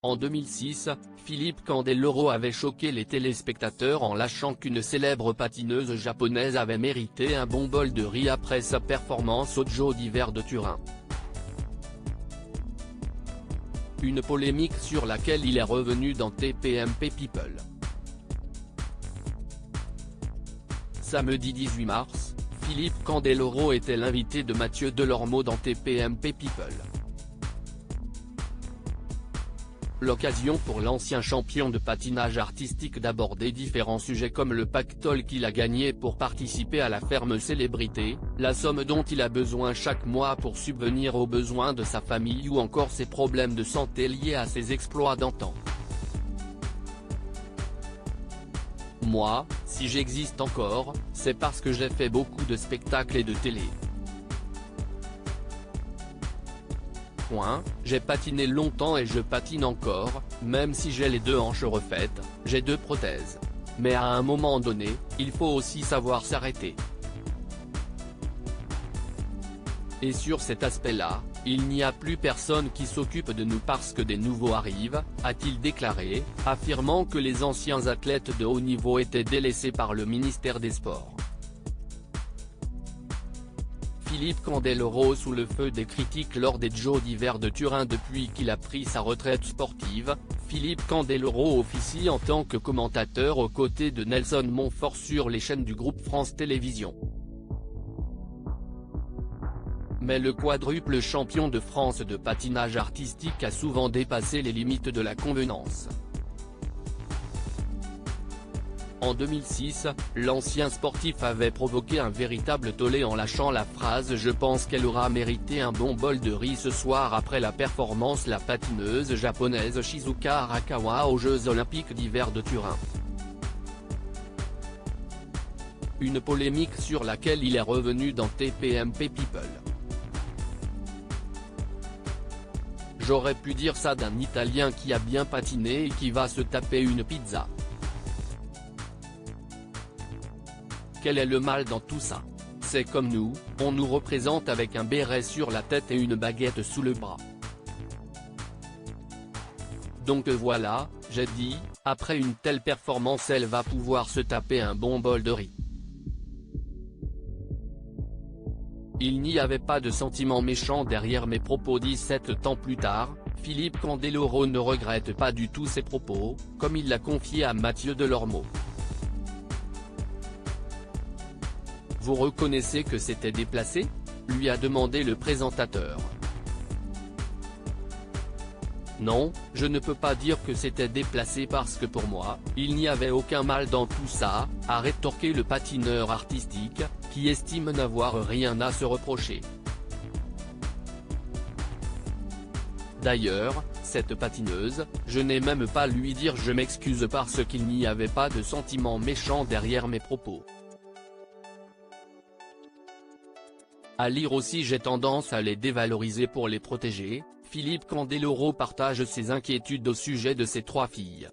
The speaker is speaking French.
En 2006, Philippe Candeloro avait choqué les téléspectateurs en lâchant qu'une célèbre patineuse japonaise avait mérité un bon bol de riz après sa performance aux Jeux d'hiver de Turin. Une polémique sur laquelle il est revenu dans TPMP People. Samedi 18 mars, Philippe Candeloro était l'invité de Mathieu Delormeau dans TPMP People. L'occasion pour l'ancien champion de patinage artistique d'aborder différents sujets comme le pactole qu'il a gagné pour participer à la ferme célébrité, la somme dont il a besoin chaque mois pour subvenir aux besoins de sa famille ou encore ses problèmes de santé liés à ses exploits d'antan. Moi, si j'existe encore, c'est parce que j'ai fait beaucoup de spectacles et de télé. J'ai patiné longtemps et je patine encore, même si j'ai les deux hanches refaites, j'ai 2 prothèses. Mais à un moment donné, il faut aussi savoir s'arrêter. Et sur cet aspect-là, il n'y a plus personne qui s'occupe de nous parce que des nouveaux arrivent, a-t-il déclaré, affirmant que les anciens athlètes de haut niveau étaient délaissés par le ministère des Sports. Philippe Candeloro sous le feu des critiques lors des Jeux d'hiver de Turin depuis qu'il a pris sa retraite sportive. Philippe Candeloro officie en tant que commentateur aux côtés de Nelson Montfort sur les chaînes du groupe France Télévisions. Mais le quadruple champion de France de patinage artistique a souvent dépassé les limites de la convenance. En 2006, l'ancien sportif avait provoqué un véritable tollé en lâchant la phrase « Je pense qu'elle aura mérité un bon bol de riz ce soir » après la performance la patineuse japonaise Shizuka Arakawa aux Jeux olympiques d'hiver de Turin. Une polémique sur laquelle il est revenu dans TPMP People. J'aurais pu dire ça d'un Italien qui a bien patiné et qui va se taper une pizza. Quel est le mal dans tout ça? C'est comme nous, on nous représente avec un béret sur la tête et une baguette sous le bras. Donc voilà, j'ai dit, après une telle performance elle va pouvoir se taper un bon bol de riz. Il n'y avait pas de sentiment méchant derrière mes propos. 17 ans plus tard, Philippe Candeloro ne regrette pas du tout ses propos, comme il l'a confié à Mathieu Delormeau. Vous reconnaissez que c'était déplacé? Lui a demandé le présentateur. Non, je ne peux pas dire que c'était déplacé parce que pour moi, il n'y avait aucun mal dans tout ça, a rétorqué le patineur artistique, qui estime n'avoir rien à se reprocher. D'ailleurs, cette patineuse, je n'ai même pas lui dire je m'excuse parce qu'il n'y avait pas de sentiment méchant derrière mes propos. À lire aussi j'ai tendance à les dévaloriser pour les protéger. Philippe Candeloro partage ses inquiétudes au sujet de ses 3 filles.